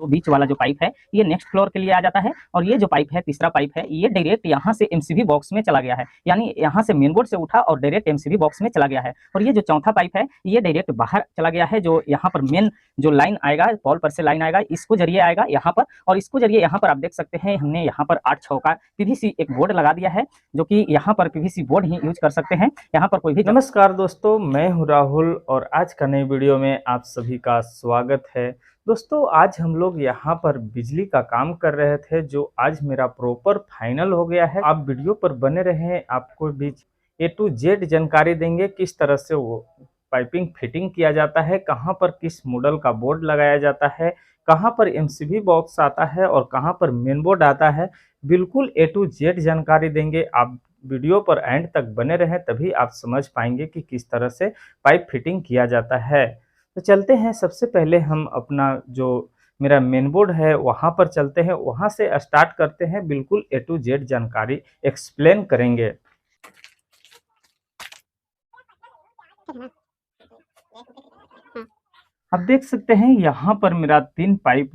तो बीच वाला जो पाइप है ये नेक्स्ट फ्लोर के लिए आ जाता है और ये जो पाइप है तीसरा पाइप है ये डायरेक्ट यहाँ से एमसीबी बॉक्स में चला गया है, यानी यहाँ से मेन बोर्ड से उठा और डायरेक्ट एमसीबी बॉक्स में चला गया है। और ये जो चौथा पाइप है ये डायरेक्ट बाहर चला गया है, जो यहाँ पर मेन जो लाइन आएगा पॉल पर से लाइन आएगा इसको जरिए आएगा यहाँ पर, और इसको जरिए यहाँ पर आप देख सकते हैं हमने यहाँ पर 8-6 का पीवीसी एक बोर्ड लगा दिया है, जो कि यहाँ पर पीवीसी बोर्ड ही यूज कर सकते हैं। यहाँ पर कोई भी नमस्कार दोस्तों, मैं हूं राहुल और आज का नई वीडियो में आप सभी का स्वागत है। दोस्तों आज हम लोग यहाँ पर बिजली का काम कर रहे थे, जो आज मेरा प्रॉपर फाइनल हो गया है। आप वीडियो पर बने रहें, आपको बीच A to Z जानकारी देंगे किस तरह से वो पाइपिंग फिटिंग किया जाता है, कहाँ पर किस मॉडल का बोर्ड लगाया जाता है, कहाँ पर एमसीबी बॉक्स आता है और कहाँ पर मेन बोर्ड आता है। बिल्कुल A to Z जानकारी देंगे। आप वीडियो पर एंड तक बने रहें, तभी आप समझ पाएंगे कि किस तरह से पाइप फिटिंग किया जाता है। तो चलते हैं, सबसे पहले हम अपना जो मेरा मेन बोर्ड है वहाँ पर चलते हैं, वहाँ से स्टार्ट करते हैं। बिल्कुल A to Z जानकारी एक्सप्लेन करेंगे। आप देख सकते हैं यहाँ पर मेरा 3 पाइप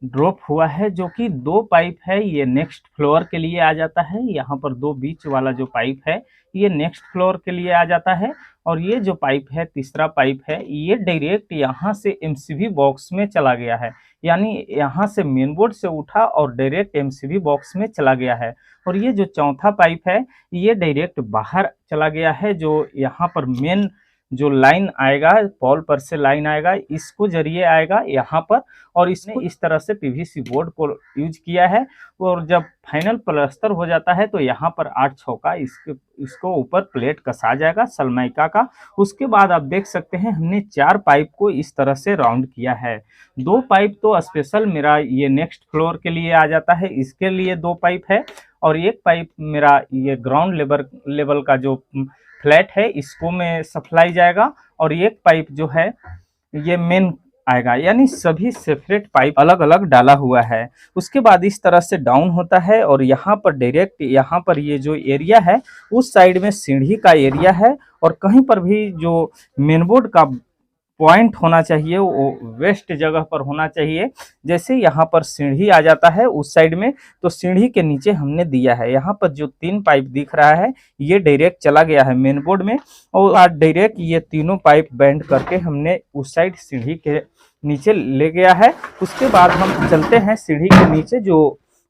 ड्रॉप हुआ है, जो कि 2 पाइप है ये नेक्स्ट फ्लोर के लिए आ जाता है। यहाँ पर 2 बीच वाला जो पाइप है ये नेक्स्ट फ्लोर के लिए आ जाता है, और ये जो पाइप है तीसरा पाइप है ये डायरेक्ट यहाँ से एमसीबी बॉक्स में चला गया है, यानी यहाँ से मेन बोर्ड से उठा और डायरेक्ट एमसीबी बॉक्स में चला गया है। और ये जो चौथा पाइप है ये डायरेक्ट बाहर चला गया है, जो यहाँ पर मेन जो लाइन आएगा पॉल पर से लाइन आएगा इसको जरिए आएगा यहाँ पर, और इसने इस तरह से पीवीसी बोर्ड को यूज किया है। और जब फाइनल प्लास्टर हो जाता है तो यहाँ पर 8-6 का इसको ऊपर प्लेट कसा जाएगा सलमाइका का। उसके बाद आप देख सकते हैं हमने 4 पाइप को इस तरह से राउंड किया है। 2 पाइप तो स्पेशल मेरा ये नेक्स्ट फ्लोर के लिए आ जाता है, इसके लिए 2 पाइप है, और एक पाइप मेरा ये ग्राउंड लेवल का जो फ्लैट है इसको में सप्लाई जाएगा, और एक पाइप जो है ये मेन आएगा, यानी सभी सेपरेट पाइप अलग अलग डाला हुआ है। उसके बाद इस तरह से डाउन होता है, और यहाँ पर डायरेक्ट यहाँ पर ये जो एरिया है उस साइड में सीढ़ी का एरिया है, और कहीं पर भी जो मेन बोर्ड का पॉइंट होना चाहिए वो वेस्ट जगह पर होना चाहिए। जैसे यहाँ पर सीढ़ी आ जाता है उस साइड में, तो सीढ़ी के नीचे हमने दिया है। यहाँ पर जो 3 पाइप दिख रहा है ये डायरेक्ट चला गया है मेन बोर्ड में, और डायरेक्ट ये तीनों पाइप बैंड करके हमने उस साइड सीढ़ी के नीचे ले गया है। उसके बाद हम चलते हैं सीढ़ी के नीचे जो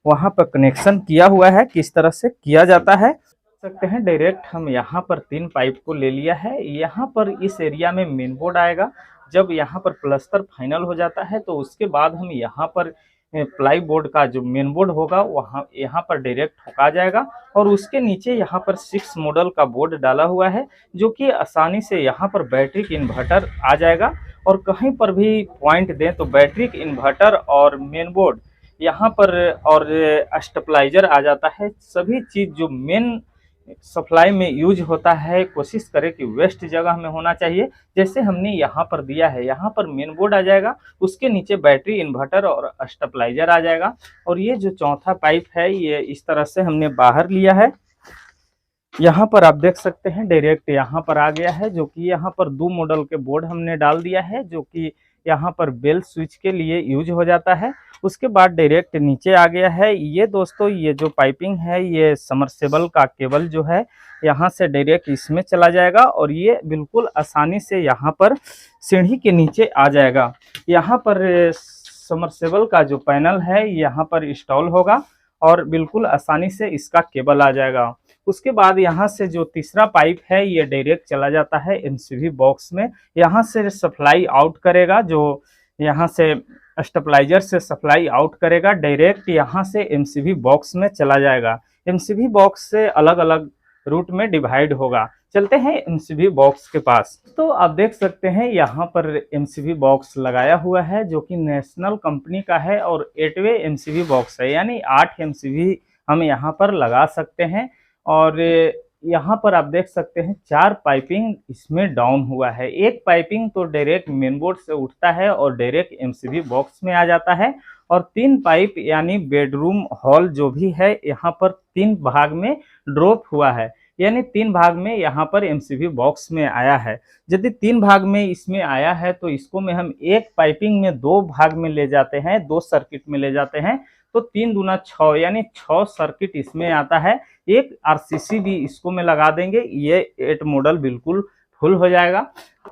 वहाँ पर कनेक्शन किया हुआ है किस तरह से किया जाता है। सकते हैं डायरेक्ट हम यहाँ पर 3 पाइप को ले लिया है। यहाँ पर इस एरिया में मेन बोर्ड आएगा। जब यहाँ पर प्लास्टर फाइनल हो जाता है तो उसके बाद हम यहाँ पर प्लाई बोर्ड का जो मेन बोर्ड होगा वहाँ यहाँ पर डायरेक्ट ठोका जाएगा, और उसके नीचे यहाँ पर 6 मॉडल का बोर्ड डाला हुआ है, जो कि आसानी से यहाँ पर बैटरी इन्वर्टर आ जाएगा। और कहीं पर भी पॉइंट दें तो बैटरी इन्वर्टर और मेन बोर्ड यहाँ पर और स्टेबलाइजर आ जाता है। सभी चीज़ जो मेन सप्लाई में यूज होता है कोशिश करें कि वेस्ट जगह में होना चाहिए। जैसे हमने यहाँ पर दिया है, यहाँ पर मेन बोर्ड आ जाएगा, उसके नीचे बैटरी इन्वर्टर और स्टेबलाइजर आ जाएगा। और ये जो चौथा पाइप है ये इस तरह से हमने बाहर लिया है। यहाँ पर आप देख सकते हैं डायरेक्ट यहाँ पर आ गया है, जो कि यहाँ पर 2 मॉडल के बोर्ड हमने डाल दिया है, जो कि यहाँ पर बेल स्विच के लिए यूज हो जाता है। उसके बाद डायरेक्ट नीचे आ गया है। ये दोस्तों ये जो पाइपिंग है ये समरसेबल का केबल जो है यहाँ से डायरेक्ट इसमें चला जाएगा, और ये बिल्कुल आसानी से यहाँ पर सीढ़ी के नीचे आ जाएगा। यहाँ पर समरसेबल का जो पैनल है यहाँ पर इंस्टॉल होगा, और बिल्कुल आसानी से इसका केबल आ जाएगा। उसके बाद यहाँ से जो तीसरा पाइप है ये डायरेक्ट चला जाता है एमसीबी बॉक्स में। यहाँ से सप्लाई आउट करेगा, जो यहाँ से स्टेबलाइजर से सप्लाई आउट करेगा, डायरेक्ट यहाँ से एमसीबी बॉक्स में चला जाएगा। एमसीबी बॉक्स से अलग अलग रूट में डिवाइड होगा। चलते हैं एमसीबी बॉक्स के पास। तो आप देख सकते हैं यहाँ पर एमसीबी बॉक्स लगाया हुआ है, जो कि नेशनल कंपनी का है, और 8वे एमसीबी बॉक्स है, यानी 8 एमसीबी हम यहाँ पर लगा सकते हैं। और यहाँ पर आप देख सकते हैं 4 पाइपिंग इसमें डाउन हुआ है। एक पाइपिंग तो डायरेक्ट मेन बोर्ड से उठता है और डायरेक्ट एमसीबी बॉक्स में आ जाता है, और 3 पाइप यानी बेडरूम हॉल जो भी है यहाँ पर 3 भाग में ड्रॉप हुआ है। यानी 3 भाग में यहाँ पर एमसीबी बॉक्स में आया है। यदि 3 भाग में इसमें आया है तो इसको में हम एक पाइपिंग में 2 भाग में ले जाते हैं, 2 सर्किट में ले जाते हैं, तो 3 दूना 6 यानी 6 सर्किट इसमें आता है। एक आरसीसी भी इसको में लगा देंगे, ये 8 मॉडल बिल्कुल फुल हो जाएगा।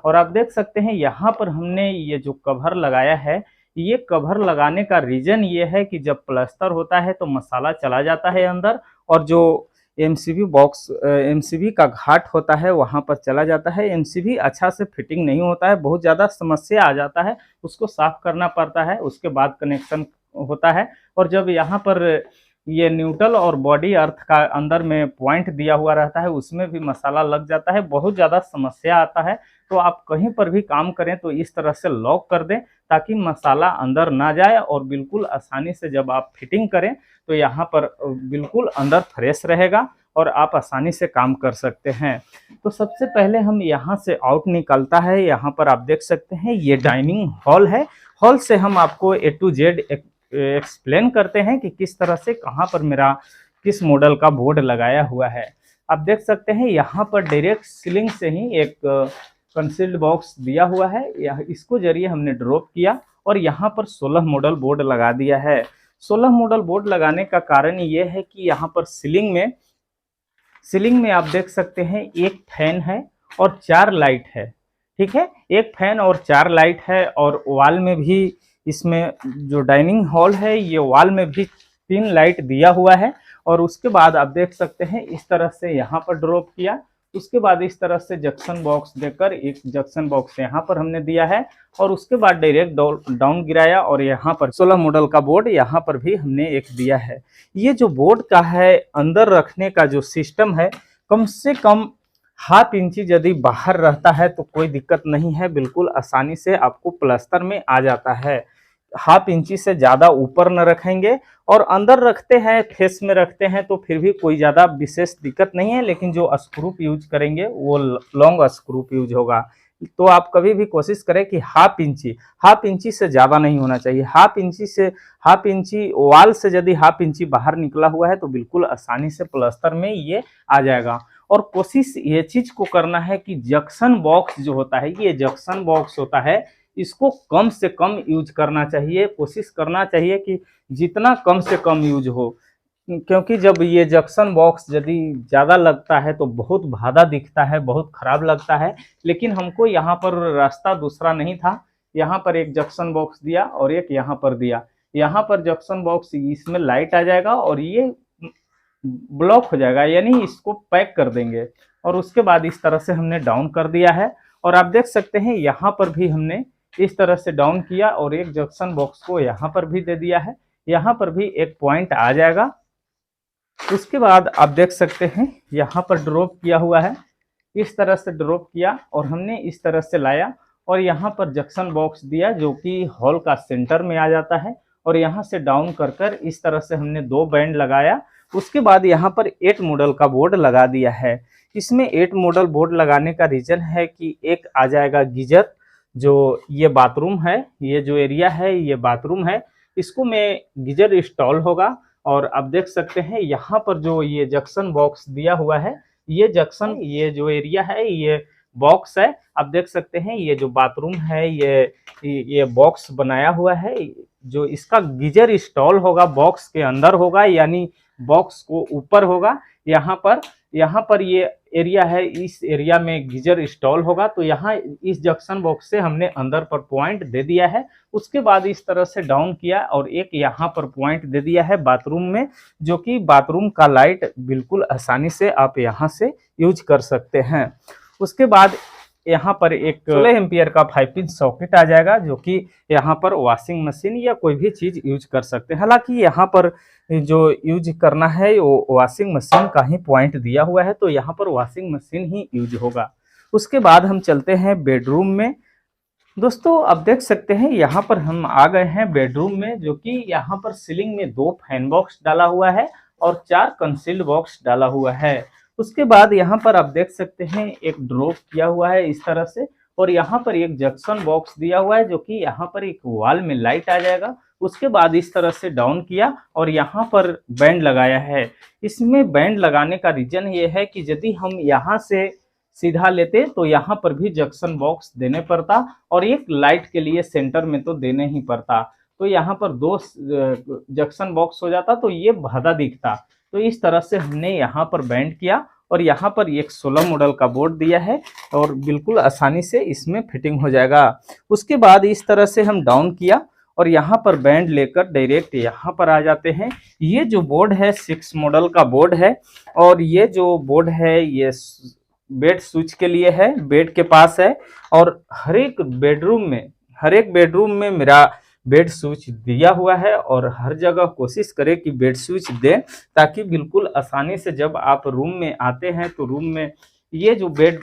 और आप देख सकते हैं यहाँ पर हमने ये जो कवर लगाया है, ये कवर लगाने का रीजन ये है कि जब प्लास्टर होता है तो मसाला चला जाता है अंदर, और जो एमसीबी बॉक्स एमसीबी का घाट होता है वहाँ पर चला जाता है। एमसीबी अच्छा से फिटिंग नहीं होता है, बहुत ज़्यादा समस्या आ जाता है, उसको साफ करना पड़ता है, उसके बाद कनेक्शन होता है। और जब यहाँ पर ये न्यूट्रल और बॉडी अर्थ का अंदर में पॉइंट दिया हुआ रहता है, उसमें भी मसाला लग जाता है, बहुत ज़्यादा समस्या आता है। तो आप कहीं पर भी काम करें तो इस तरह से लॉक कर दें ताकि मसाला अंदर ना जाए, और बिल्कुल आसानी से जब आप फिटिंग करें तो यहाँ पर बिल्कुल अंदर फ्रेश रहेगा और आप आसानी से काम कर सकते हैं। तो सबसे पहले हम यहाँ से आउट निकलता है, यहाँ पर आप देख सकते हैं ये डाइनिंग हॉल है। हॉल से हम आपको A to Z एक्सप्लेन करते हैं कि किस तरह से कहाँ पर मेरा किस मॉडल का बोर्ड लगाया हुआ है। आप देख सकते हैं यहाँ पर डायरेक्ट सीलिंग से ही एक कंसील्ड बॉक्स दिया हुआ है, इसको जरिए हमने ड्रॉप किया और यहाँ पर 16 मॉडल बोर्ड लगा दिया है। 16 मॉडल बोर्ड लगाने का कारण ये है कि यहाँ पर सीलिंग में आप देख सकते हैं एक फैन है और 4 लाइट है, ठीक है, एक फैन और 4 लाइट है। और वॉल में भी, इसमें जो डाइनिंग हॉल है ये वॉल में भी 3 लाइट दिया हुआ है। और उसके बाद आप देख सकते हैं इस तरह से यहाँ पर ड्रॉप किया, उसके बाद इस तरह से जंक्शन बॉक्स देकर एक जंक्शन बॉक्स यहाँ पर हमने दिया है, और उसके बाद डायरेक्ट डाउन गिराया और यहाँ पर 16 मॉडल का बोर्ड यहाँ पर भी हमने एक दिया है। ये जो बोर्ड का है अंदर रखने का जो सिस्टम है, कम से कम ½ इंची यदि बाहर रहता है तो कोई दिक्कत नहीं है, बिल्कुल आसानी से आपको प्लास्टर में आ जाता है। ½ इंची से ज़्यादा ऊपर न रखेंगे, और अंदर रखते हैं फेस में रखते हैं तो फिर भी कोई ज़्यादा विशेष दिक्कत नहीं है, लेकिन जो स्क्रूप यूज करेंगे वो लॉन्ग स्क्रूप यूज होगा। तो आप कभी भी कोशिश करें कि ½ इंची से ज़्यादा नहीं होना चाहिए। ½ इंची वॉल से यदि ½ इंची बाहर निकला हुआ है तो बिल्कुल आसानी से प्लास्टर में ये आ जाएगा। और कोशिश ये चीज़ को करना है कि जंक्शन बॉक्स जो होता है, ये जंक्शन बॉक्स होता है, इसको कम से कम यूज करना चाहिए। कोशिश करना चाहिए कि जितना कम से कम यूज हो, क्योंकि जब ये जंक्शन बॉक्स यदि ज़्यादा लगता है तो बहुत भादा दिखता है, बहुत खराब लगता है। लेकिन हमको यहाँ पर रास्ता दूसरा नहीं था, यहाँ पर एक जंक्शन बॉक्स दिया और एक यहाँ पर दिया। यहाँ पर जंक्शन बॉक्स, इसमें लाइट आ जाएगा और ये ब्लॉक हो जाएगा, यानी इसको पैक कर देंगे। और उसके बाद इस तरह से हमने डाउन कर दिया है, और आप देख सकते हैं यहाँ पर भी हमने इस तरह से डाउन किया और एक जंक्शन बॉक्स को यहाँ पर भी दे दिया है, यहाँ पर भी एक पॉइंट आ जाएगा। उसके बाद आप देख सकते हैं यहाँ पर ड्रॉप किया हुआ है, इस तरह से ड्रॉप किया और हमने इस तरह से लाया और यहाँ पर जंक्शन बॉक्स दिया जो कि हॉल का सेंटर में आ जाता है, और यहाँ से डाउन कर कर इस तरह से हमने 2 बैंड लगाया। उसके बाद यहाँ पर 8 मॉडल का बोर्ड लगा दिया है। इसमें 8 मॉडल बोर्ड लगाने का रीज़न है कि एक आ जाएगा गीजर, जो ये बाथरूम है, ये जो एरिया है ये बाथरूम है, इसको में गीजर इंस्टॉल होगा। और आप देख सकते हैं यहाँ पर जो ये जंक्शन बॉक्स दिया हुआ है, ये जंक्शन, ये जो एरिया है ये बॉक्स है। आप देख सकते हैं ये जो बाथरूम है ये बॉक्स बनाया हुआ है, जो इसका गीजर इंस्टॉल होगा बॉक्स के अंदर होगा, यानी बॉक्स को ऊपर होगा। यहाँ पर ये एरिया है, इस एरिया में गीजर इंस्टॉल होगा। तो यहाँ इस जंक्शन बॉक्स से हमने अंदर पर पॉइंट दे दिया है। उसके बाद इस तरह से डाउन किया और एक यहाँ पर पॉइंट दे दिया है बाथरूम में, जो कि बाथरूम का लाइट बिल्कुल आसानी से आप यहाँ से यूज कर सकते हैं। उसके बाद यहाँ पर एक 16 एम्पियर का 5 पिन सॉकेट आ जाएगा, जो कि यहाँ पर वॉशिंग मशीन या कोई भी चीज़ यूज कर सकते हैं। हालांकि यहाँ पर जो यूज करना है वो वॉशिंग मशीन का ही पॉइंट दिया हुआ है, तो यहाँ पर वॉशिंग मशीन ही यूज होगा। उसके बाद हम चलते हैं बेडरूम में। दोस्तों आप देख सकते हैं यहाँ पर हम आ गए हैं बेडरूम में, जो कि यहाँ पर सीलिंग में 2 फैन बॉक्स डाला हुआ है और 4 कंसील्ड बॉक्स डाला हुआ है। उसके बाद यहाँ पर आप देख सकते हैं एक ड्रॉप किया हुआ है इस तरह से, और यहाँ पर एक जंक्शन बॉक्स दिया हुआ है, जो कि यहाँ पर एक वॉल में लाइट आ जाएगा। उसके बाद इस तरह से डाउन किया और यहाँ पर बैंड लगाया है। इसमें बैंड लगाने का रीजन ये है कि यदि हम यहाँ से सीधा लेते तो यहाँ पर भी जंक्शन बॉक्स देने पड़ता और एक लाइट के लिए सेंटर में तो देने ही पड़ता, तो यहाँ पर दो जंक्शन बॉक्स हो जाता तो ये भदा दिखता। तो इस तरह से हमने यहाँ पर बैंड किया और यहाँ पर एक 16 मॉडल का बोर्ड दिया है और बिल्कुल आसानी से इसमें फिटिंग हो जाएगा। उसके बाद इस तरह से हम डाउन किया और यहाँ पर बैंड लेकर डायरेक्ट यहाँ पर आ जाते हैं। ये जो बोर्ड है 6 मॉडल का बोर्ड है और ये जो बोर्ड है ये बेड स्विच के लिए है, बेड के पास है और हर एक बेडरूम में मेरा बेड स्विच दिया हुआ है और हर जगह कोशिश करें कि बेड स्विच दें ताकि बिल्कुल आसानी से जब आप रूम में आते हैं तो रूम में ये जो बेड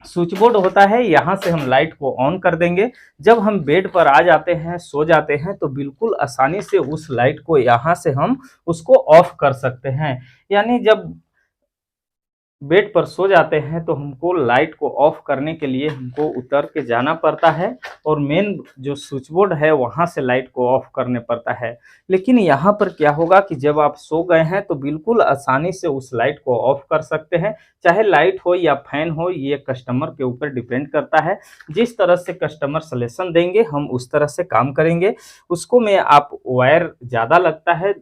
स्विच बोर्ड होता है यहाँ से हम लाइट को ऑन कर देंगे। जब हम बेड पर आ जाते हैं, सो जाते हैं, तो बिल्कुल आसानी से उस लाइट को यहाँ से हम उसको ऑफ कर सकते हैं। यानी जब बेड पर सो जाते हैं तो हमको लाइट को ऑफ करने के लिए हमको उतर के जाना पड़ता है और मेन जो स्विच बोर्ड है वहां से लाइट को ऑफ करने पड़ता है। लेकिन यहाँ पर क्या होगा कि जब आप सो गए हैं तो बिल्कुल आसानी से उस लाइट को ऑफ कर सकते हैं, चाहे लाइट हो या फैन हो, ये कस्टमर के ऊपर डिपेंड करता है। जिस तरह से कस्टमर सजेशन देंगे हम उस तरह से काम करेंगे। उसको में आप वायर ज़्यादा लगता है,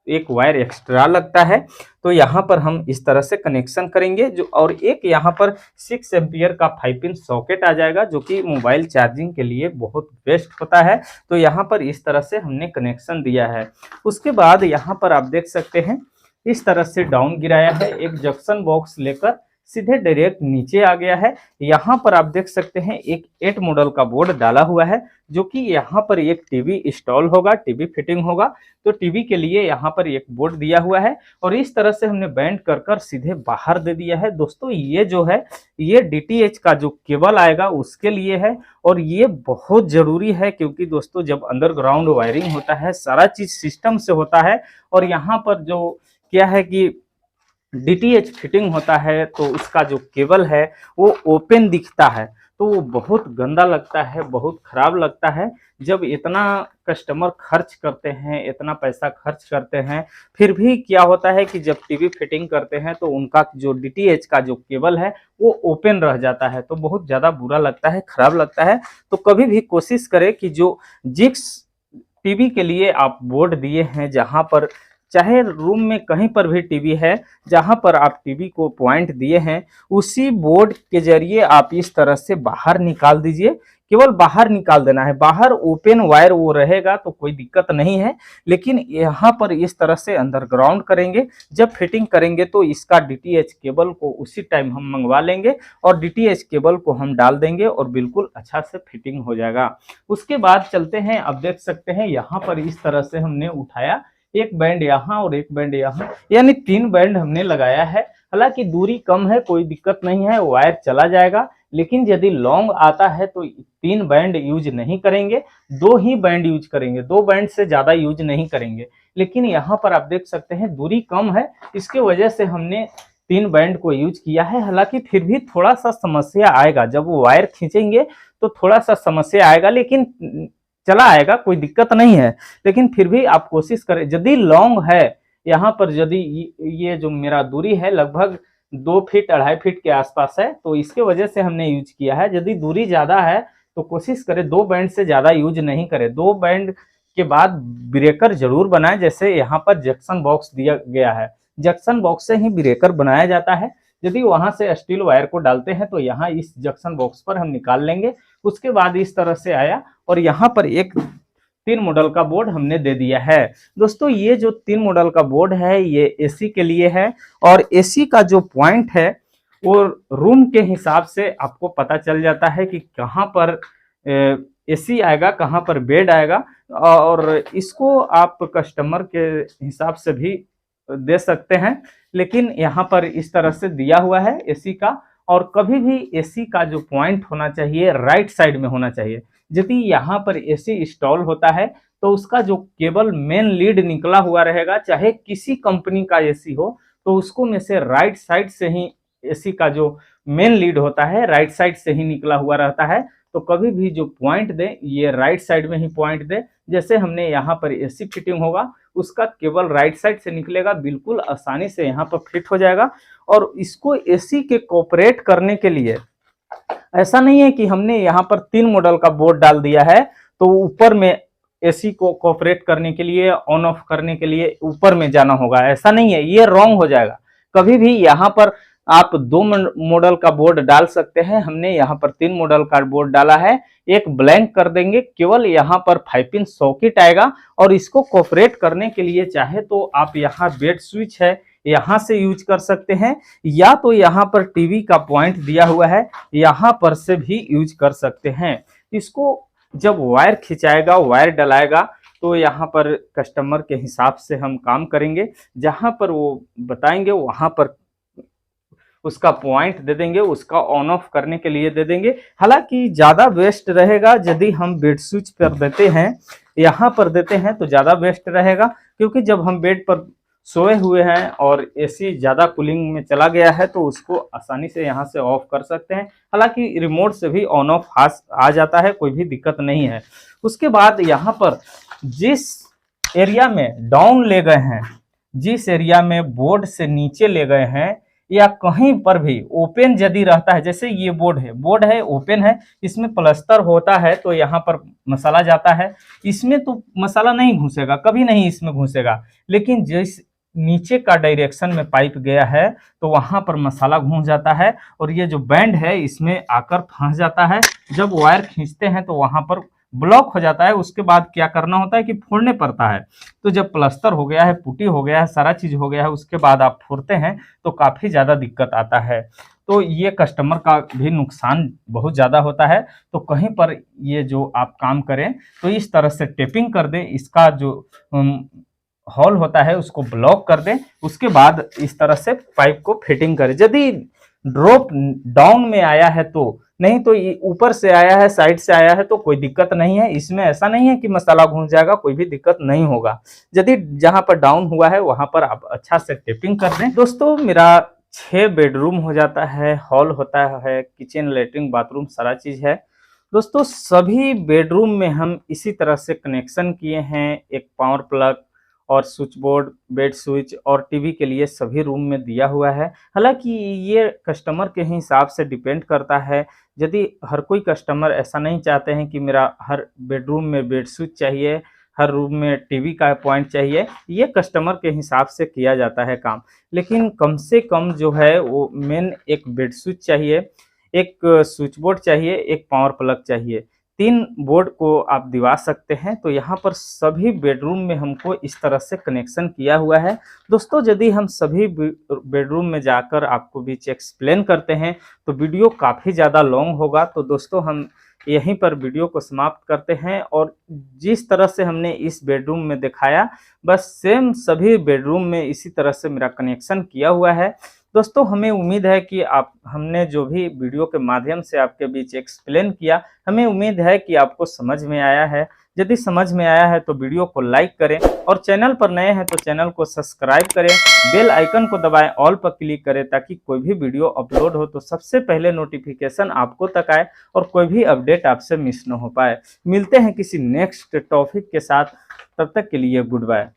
एक वायर एक्स्ट्रा लगता है, तो यहाँ पर हम इस तरह से कनेक्शन करेंगे जो, और एक यहाँ पर 6 एम्पियर का 5 पिन सॉकेट आ जाएगा जो कि मोबाइल चार्जिंग के लिए बहुत बेस्ट होता है। तो यहाँ पर इस तरह से हमने कनेक्शन दिया है। उसके बाद यहाँ पर आप देख सकते हैं इस तरह से डाउन गिराया है, एक जंक्शन बॉक्स लेकर सीधे डायरेक्ट नीचे आ गया है। यहाँ पर आप देख सकते हैं एक 8 मॉडल का बोर्ड डाला हुआ है जो कि यहाँ पर एक टीवी इंस्टॉल होगा, टीवी फिटिंग होगा, तो टीवी के लिए यहाँ पर एक बोर्ड दिया हुआ है और इस तरह से हमने बैंड कर सीधे बाहर दे दिया है। दोस्तों ये जो है ये डीटीएच का जो केबल आएगा उसके लिए है और ये बहुत जरूरी है क्योंकि दोस्तों जब अंडरग्राउंड वायरिंग होता है सारा चीज सिस्टम से होता है और यहाँ पर जो क्या है कि डीटीएच फिटिंग होता है तो उसका जो केबल है वो ओपन दिखता है, तो वो बहुत गंदा लगता है, बहुत खराब लगता है। जब इतना कस्टमर खर्च करते हैं, इतना पैसा खर्च करते हैं, फिर भी क्या होता है कि जब टीवी फिटिंग करते हैं तो उनका जो डीटीएच का जो केबल है वो ओपन रह जाता है, तो बहुत ज़्यादा बुरा लगता है, खराब लगता है। तो कभी भी कोशिश करें कि जो जिस टीवी के लिए आप बोर्ड दिए हैं, जहाँ पर चाहे रूम में कहीं पर भी टीवी है, जहां पर आप टीवी को पॉइंट दिए हैं उसी बोर्ड के जरिए आप इस तरह से बाहर निकाल दीजिए, केवल बाहर निकाल देना है। बाहर ओपन वायर वो रहेगा तो कोई दिक्कत नहीं है, लेकिन यहाँ पर इस तरह से अंडरग्राउंड करेंगे। जब फिटिंग करेंगे तो इसका डीटीएच केबल को उसी टाइम हम मंगवा लेंगे और डीटीएच केबल को हम डाल देंगे और बिल्कुल अच्छा से फिटिंग हो जाएगा। उसके बाद चलते हैं, अब देख सकते हैं यहाँ पर इस तरह से हमने उठाया, एक बैंड यहाँ और एक बैंड यहाँ, यानी 3 बैंड हमने लगाया है। हालांकि दूरी कम है, कोई दिक्कत नहीं है, वायर चला जाएगा। लेकिन यदि लॉन्ग आता है तो 3 बैंड यूज नहीं करेंगे, 2 ही बैंड यूज करेंगे, 2 बैंड से ज्यादा यूज नहीं करेंगे। लेकिन यहाँ पर आप देख सकते हैं दूरी कम है, इसके वजह से हमने 3 बैंड को यूज किया है। हालांकि फिर भी थोड़ा सा समस्या आएगा, जब वो वायर खींचेंगे तो थोड़ा सा समस्या आएगा, लेकिन चला आएगा, कोई दिक्कत नहीं है। लेकिन फिर भी आप कोशिश करें, यदि लॉन्ग है यहाँ पर, यदि ये जो मेरा दूरी है लगभग 2 फीट 2.5 फीट के आसपास है, तो इसके वजह से हमने यूज किया है। यदि दूरी ज्यादा है तो कोशिश करें 2 बैंड से ज्यादा यूज नहीं करें। 2 बैंड के बाद ब्रेकर जरूर बनाएं, जैसे यहाँ पर जंक्शन बॉक्स दिया गया है, जंक्शन बॉक्स से ही ब्रेकर बनाया जाता है। यदि वहां से स्टील वायर को डालते हैं तो यहाँ इस जंक्शन बॉक्स पर हम निकाल लेंगे। उसके बाद इस तरह से आया और यहाँ पर एक 3 मॉडल का बोर्ड हमने दे दिया है। दोस्तों ये जो 3 मॉडल का बोर्ड है ये एसी के लिए है और एसी का जो पॉइंट है वो रूम के हिसाब से आपको पता चल जाता है कि कहाँ पर एसी आएगा, कहाँ पर बेड आएगा, और इसको आप कस्टमर के हिसाब से भी दे सकते हैं। लेकिन यहाँ पर इस तरह से दिया हुआ है एसी का, और कभी भी एसी का जो पॉइंट होना चाहिए राइट साइड में होना चाहिए। यदि यहाँ पर एसी इंस्टॉल होता है तो उसका जो केबल मेन लीड निकला हुआ रहेगा, चाहे किसी कंपनी का एसी हो, तो उसको में से राइट साइड से ही एसी का जो मेन लीड होता है राइट साइड से ही निकला हुआ रहता है। तो कभी भी जो पॉइंट दे ये राइट साइड में ही पॉइंट दे। जैसे हमने यहाँ पर एसी फिटिंग होगा उसका केबल राइट साइड से निकलेगा, बिल्कुल आसानी से यहाँ पर फिट हो जाएगा। और इसको एसी के कोऑपरेट करने के लिए ऐसा नहीं है कि हमने यहाँ पर 3 मॉडल का बोर्ड डाल दिया है तो ऊपर में एसी को कोऑपरेट करने के लिए, ऑन ऑफ करने के लिए ऊपर में जाना होगा, ऐसा नहीं है, ये रॉन्ग हो जाएगा। कभी भी यहाँ पर आप 2 मॉडल का बोर्ड डाल सकते हैं, हमने यहाँ पर 3 मॉडल का बोर्ड डाला है। एक ब्लैंक कर देंगे, केवल यहाँ पर 5 पिन सॉकेट आएगा। और इसको कोऑपरेट करने के लिए चाहे तो आप यहाँ बेड स्विच है यहाँ से यूज कर सकते हैं, या तो यहाँ पर टीवी का पॉइंट दिया हुआ है यहाँ पर से भी यूज कर सकते हैं। इसको जब वायर खिंचाएगा, वायर डलाएगा तो यहाँ पर कस्टमर के हिसाब से हम काम करेंगे, जहाँ पर वो बताएंगे वहां पर उसका पॉइंट दे देंगे, उसका ऑन ऑफ करने के लिए दे देंगे। हालांकि ज़्यादा बेस्ट रहेगा यदि हम बेड स्विच पर देते हैं, यहाँ पर देते हैं तो ज़्यादा बेस्ट रहेगा, क्योंकि जब हम बेड पर सोए हुए हैं और एसी ज़्यादा कूलिंग में चला गया है तो उसको आसानी से यहाँ से ऑफ कर सकते हैं। हालांकि रिमोट से भी ऑन ऑफ आ जाता है, कोई भी दिक्कत नहीं है। उसके बाद यहाँ पर जिस एरिया में डाउन ले गए हैं, जिस एरिया में बोर्ड से नीचे ले गए हैं, या कहीं पर भी ओपन यदि रहता है, जैसे ये बोर्ड है ओपन है, इसमें प्लास्टर होता है तो यहाँ पर मसाला जाता है, इसमें तो मसाला नहीं घुसेगा, कभी नहीं इसमें घुसेगा। लेकिन जिस नीचे का डायरेक्शन में पाइप गया है तो वहां पर मसाला घुस जाता है और ये जो बैंड है इसमें आकर फंस जाता है। जब वायर खींचते हैं तो वहां पर ब्लॉक हो जाता है। उसके बाद क्या करना होता है कि फोड़ने पड़ता है। तो जब प्लास्टर हो गया है, पुट्टी हो गया है, सारा चीज हो गया है, उसके बाद आप फोड़ते हैं तो काफी ज्यादा दिक्कत आता है। तो ये कस्टमर का भी नुकसान बहुत ज़्यादा होता है। तो कहीं पर ये जो आप काम करें तो इस तरह से टेपिंग कर दें, इसका जो हॉल होता है उसको ब्लॉक कर दें। उसके बाद इस तरह से पाइप को फिटिंग करें। यदि ड्रॉप डाउन में आया है तो, नहीं तो ऊपर से आया है, साइड से आया है तो कोई दिक्कत नहीं है। इसमें ऐसा नहीं है कि मसाला घुस जाएगा, कोई भी दिक्कत नहीं होगा। यदि जहां पर डाउन हुआ है वहां पर आप अच्छा से टेपिंग कर दें। दोस्तों मेरा 6 बेडरूम हो जाता है, हॉल होता है, किचन, लेटरिन, बाथरूम, सारा चीज है। दोस्तों सभी बेडरूम में हम इसी तरह से कनेक्शन किए हैं। एक पावर प्लग और स्विच बोर्ड, बेड स्विच और टीवी के लिए सभी रूम में दिया हुआ है। हालांकि ये कस्टमर के हिसाब से डिपेंड करता है। यदि हर कोई कस्टमर ऐसा नहीं चाहते हैं कि मेरा हर बेडरूम में बेड स्विच चाहिए, हर रूम में टीवी का पॉइंट चाहिए, ये कस्टमर के हिसाब से किया जाता है काम। लेकिन कम से कम जो है वो मेन एक बेड स्विच चाहिए, एक स्विच बोर्ड चाहिए, एक पावर प्लग चाहिए। 3 बोर्ड को आप दिवा सकते हैं। तो यहाँ पर सभी बेडरूम में हमको इस तरह से कनेक्शन किया हुआ है। दोस्तों यदि हम सभी बेडरूम में जाकर आपको बीच एक्सप्लेन करते हैं तो वीडियो काफ़ी ज़्यादा लॉन्ग होगा। तो दोस्तों हम यहीं पर वीडियो को समाप्त करते हैं। और जिस तरह से हमने इस बेडरूम में दिखाया, बस सेम सभी बेडरूम में इसी तरह से मेरा कनेक्शन किया हुआ है। दोस्तों हमें उम्मीद है कि हमने जो भी वीडियो के माध्यम से आपके बीच एक्सप्लेन किया, हमें उम्मीद है कि आपको समझ में आया है। यदि समझ में आया है तो वीडियो को लाइक करें और चैनल पर नए हैं तो चैनल को सब्सक्राइब करें, बेल आइकन को दबाएं, ऑल पर क्लिक करें ताकि कोई भी वीडियो अपलोड हो तो सबसे पहले नोटिफिकेशन आपको तक आए और कोई भी अपडेट आपसे मिस न हो पाए। मिलते हैं किसी नेक्स्ट टॉपिक के साथ, तब तक के लिए गुड बाय।